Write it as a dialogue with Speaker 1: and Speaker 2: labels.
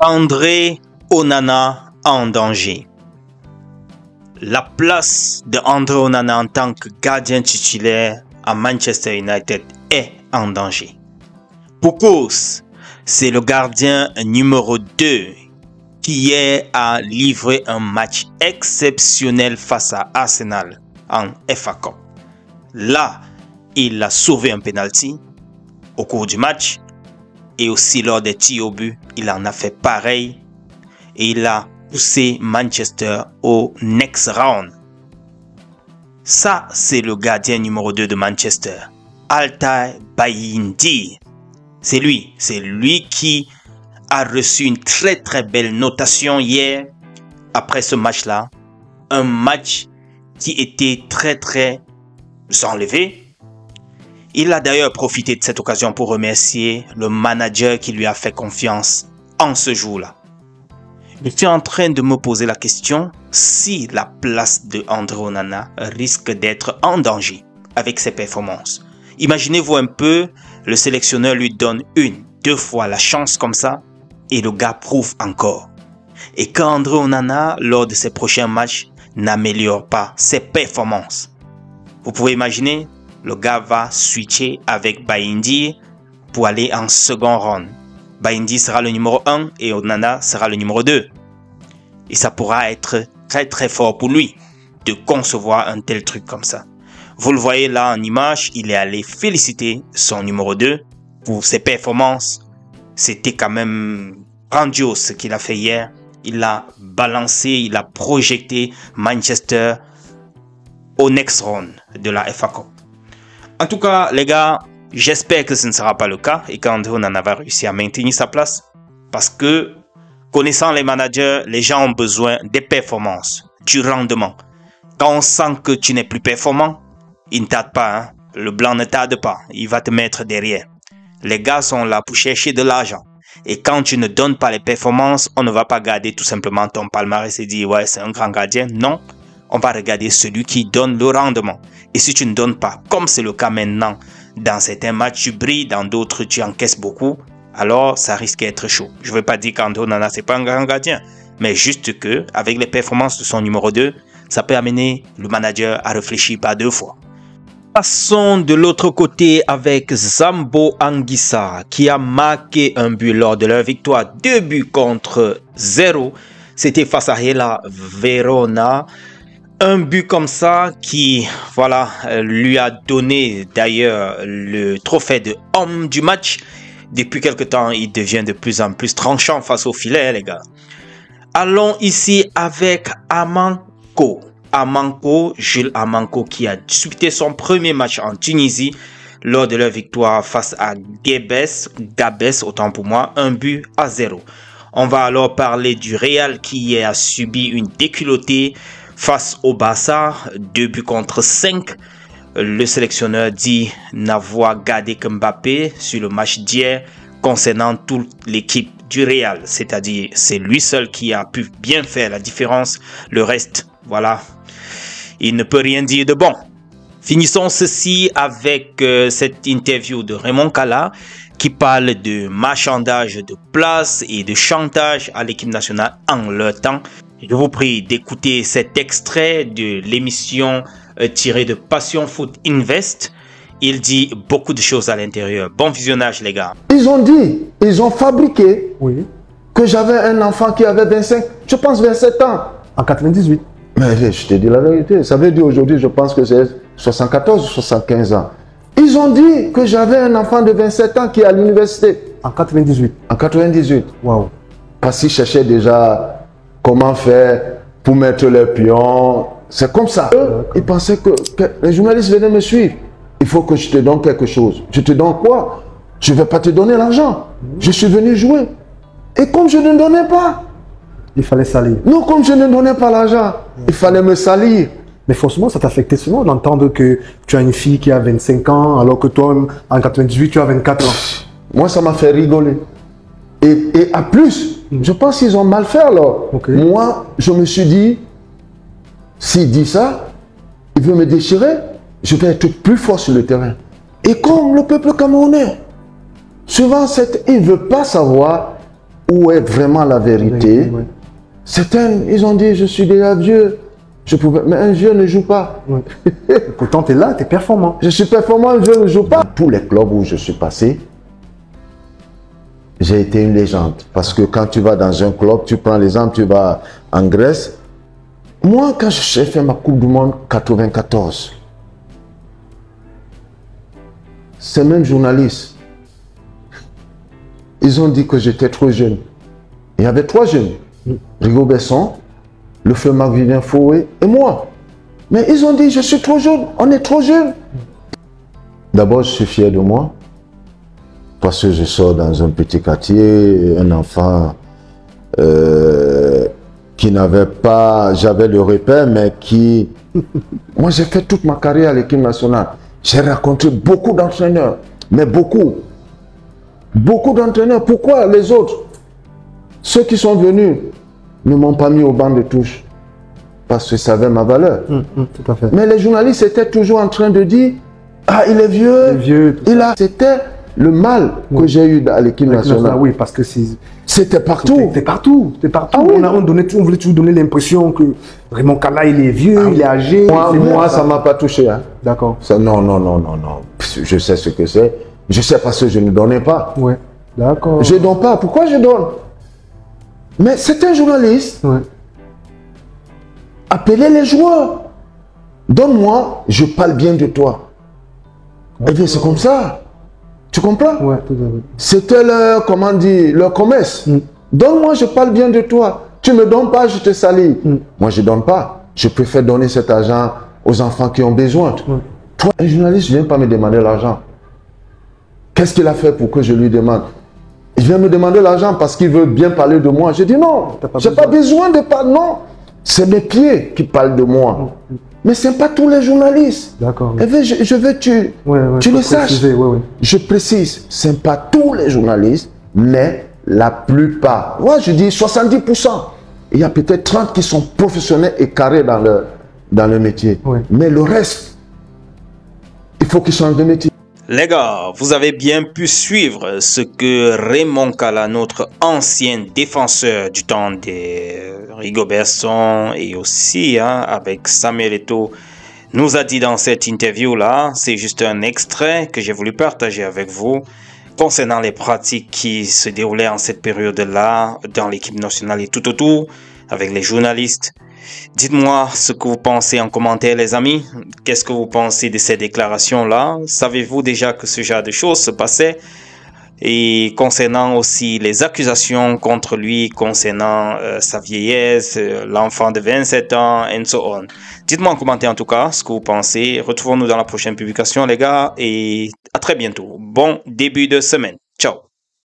Speaker 1: André Onana en danger. La place de André Onana en tant que gardien titulaire à Manchester United est en danger. Pour cause, c'est le gardien numéro 2 qui hier a livré un match exceptionnel face à Arsenal en FA Cup. Là, il a sauvé un penalty au cours du match et aussi lors des tirs au but, il en a fait pareil et il a poussé Manchester au next round. Ça, c'est le gardien numéro 2 de Manchester, Altay Bayindir. C'est lui qui a reçu une très belle notation hier après ce match-là. Un match qui était très enlevé. Il a d'ailleurs profité de cette occasion pour remercier le manager qui lui a fait confiance en ce jour-là. Je suis en train de me poser la question si la place de André Onana risque d'être en danger avec ses performances. Imaginez-vous un peu, le sélectionneur lui donne 1-2 fois la chance comme ça et le gars prouve encore. Et quand André Onana, lors de ses prochains matchs, n'améliore pas ses performances, vous pouvez imaginer, le gars va switcher avec Bayindir pour aller en second round. Bayindir sera le numéro 1 et Onana sera le numéro 2. Et ça pourra être très fort pour lui de concevoir un tel truc comme ça. Vous le voyez là en image, il est allé féliciter son numéro 2 pour ses performances. C'était quand même grandiose ce qu'il a fait hier. Il a balancé, il a projeté Manchester au next round de la FA Cup. En tout cas, les gars, j'espère que ce ne sera pas le cas et qu'André Onana va réussir à maintenir sa place. Parce que, connaissant les managers, les gens ont besoin des performances, du rendement. Quand on sent que tu n'es plus performant, il ne tarde pas, hein? Le blanc ne tarde pas, il va te mettre derrière. Les gars sont là pour chercher de l'argent. Et quand tu ne donnes pas les performances, on ne va pas garder tout simplement ton palmarès et dire « ouais, c'est un grand gardien ». Non, on va regarder celui qui donne le rendement. Et si tu ne donnes pas, comme c'est le cas maintenant, dans certains matchs tu brilles, dans d'autres tu encaisses beaucoup, alors ça risque d'être chaud. Je ne veux pas dire qu'André Onana c'est pas un grand gardien, mais juste que avec les performances de son numéro 2, ça peut amener le manager à réfléchir pas 2 fois. Passons de l'autre côté avec Zambo Anguissa qui a marqué un but lors de leur victoire 2-0. C'était face à Hellas Verona. Un but comme ça qui, voilà, lui a donné d'ailleurs le trophée de homme du match. Depuis quelque temps, il devient de plus en plus tranchant face au filet, les gars. Allons ici avec Amanko. Jules Amanko qui a disputé son premier match en Tunisie lors de leur victoire face à Gabès, autant pour moi, 1-0. On va alors parler du Real qui a subi une déculottée face au Barça, 2-5. Le sélectionneur dit n'avoir gardé que Mbappé sur le match d'hier concernant toute l'équipe du Real. C'est-à-dire, c'est lui seul qui a pu bien faire la différence. Le reste, voilà, il ne peut rien dire de bon. Finissons ceci avec cette interview de Raymond Kala qui parle de marchandage de place et de chantage à l'équipe nationale en leur temps. Je vous prie d'écouter cet extrait de l'émission tirée de Passion Foot Invest. Il dit beaucoup de choses à l'intérieur. Bon visionnage, les gars.
Speaker 2: Ils ont fabriqué que j'avais un enfant qui avait 25, je pense 27 ans.
Speaker 3: En 98.
Speaker 2: Mais je te dis la vérité. Ça veut dire aujourd'hui, je pense que c'est 74 ou 75 ans. Ils ont dit que j'avais un enfant de 27 ans qui est à l'université.
Speaker 3: En 98.
Speaker 2: En 98.
Speaker 3: Waouh.
Speaker 2: Parce qu'ils cherchaient déjà comment faire pour mettre les pions. C'est comme ça. Eux, ils pensaient que les journalistes venaient me suivre. Il faut que je te donne quelque chose. Je te donne quoi? Je ne vais pas te donner l'argent. Je suis venu jouer. Et comme je ne donnais pas,
Speaker 3: il fallait salir.
Speaker 2: Non, comme je ne donnais pas l'argent, il fallait me salir.
Speaker 3: Mais forcément, ça t'affectait souvent d'entendre que tu as une fille qui a 25 ans, alors que toi, en 98, tu as 24 ans.
Speaker 2: Moi, ça m'a fait rigoler. Et à plus, je pense qu'ils ont mal fait alors. Moi, je me suis dit, s'il dit ça, il veut me déchirer, je vais être plus fort sur le terrain. Et comme le peuple camerounais, souvent, il ne veut pas savoir où est vraiment la vérité.
Speaker 3: Ouais.
Speaker 2: Certains, ils ont dit, je suis déjà vieux. Je pouvais... Mais un vieux ne joue pas.
Speaker 3: Ouais. Pourtant, tu es là, tu es performant.
Speaker 2: Je suis performant, un vieux ne joue pas. Tous les clubs où je suis passé, j'ai été une légende. Parce que quand tu vas dans un club, tu prends l'exemple, tu vas en Grèce. Moi, quand j'ai fait ma Coupe du Monde 94, ces mêmes journalistes, ils ont dit que j'étais trop jeune. Il y avait 3 jeunes. Rigo Besson, le feu Marc-Vivien Foué et moi. Mais ils ont dit, je suis trop jeune, on est trop jeune. D'abord, je suis fier de moi. Parce que je sors dans un petit quartier, un enfant qui n'avait pas, j'avais le repère, mais qui... Moi, j'ai fait toute ma carrière à l'équipe nationale. J'ai rencontré beaucoup d'entraîneurs, mais beaucoup. Beaucoup d'entraîneurs. Pourquoi les autres, ceux qui sont venus, ne m'ont pas mis au banc de touche? Parce qu'ils savaient ma valeur.
Speaker 3: Tout à fait.
Speaker 2: Mais les journalistes étaient toujours en train de dire, ah, il est vieux, il a... C'était le mal que j'ai eu à l'équipe nationale.
Speaker 3: Oui, parce que
Speaker 2: c'était partout.
Speaker 3: C'était partout. Ah, oui. On voulait toujours donner l'impression que Raymond Kalla, il est vieux, il est âgé.
Speaker 2: Moi, ça ne m'a pas touché. Hein.
Speaker 3: D'accord.
Speaker 2: Non. Je sais ce que c'est. Je sais parce que je ne donnais pas.
Speaker 3: Ouais. D'accord.
Speaker 2: Je ne donne pas. Pourquoi je donne? Mais c'est un journaliste.
Speaker 3: Ouais.
Speaker 2: Appelez les joueurs. Donne-moi, je parle bien de toi. Et bien, c'est comme ça. Tu comprends?
Speaker 3: Ouais, tout à fait.
Speaker 2: C'était leur, comment dire, leur commerce. Donne-moi, je parle bien de toi. Tu ne me donnes pas, je te salis. Moi, je ne donne pas. Je préfère donner cet argent aux enfants qui ont besoin. Toi, un journaliste ne vient pas me demander l'argent. Qu'est-ce qu'il a fait pour que je lui demande? Il vient me demander l'argent parce qu'il veut bien parler de moi. Je dis non, je n'ai pas besoin de parler. Non, c'est mes pieds qui parlent de moi. Mais ce n'est pas tous les journalistes.
Speaker 3: D'accord.
Speaker 2: Je veux que tu le saches. Je précise, ce n'est pas tous les journalistes, mais la plupart. Moi, je dis 70%. Il y a peut-être 30 qui sont professionnels et carrés dans le métier. Mais le reste, il faut qu'ils changent de métier.
Speaker 1: Les gars, vous avez bien pu suivre ce que Raymond Kalla, notre ancien défenseur du temps de Rigo Besson et aussi avec Samuel Eto'o, nous a dit dans cette interview-là. C'est juste un extrait que j'ai voulu partager avec vous concernant les pratiques qui se déroulaient en cette période-là dans l'équipe nationale et tout autour avec les journalistes. Dites-moi ce que vous pensez en commentaire, les amis. Qu'est-ce que vous pensez de ces déclarations-là? Savez-vous déjà que ce genre de choses se passait? Et concernant aussi les accusations contre lui, concernant sa vieillesse, l'enfant de 27 ans, and so on. Dites-moi en commentaire en tout cas ce que vous pensez. Retrouvons-nous dans la prochaine publication, les gars, et à très bientôt. Bon début de semaine. Ciao.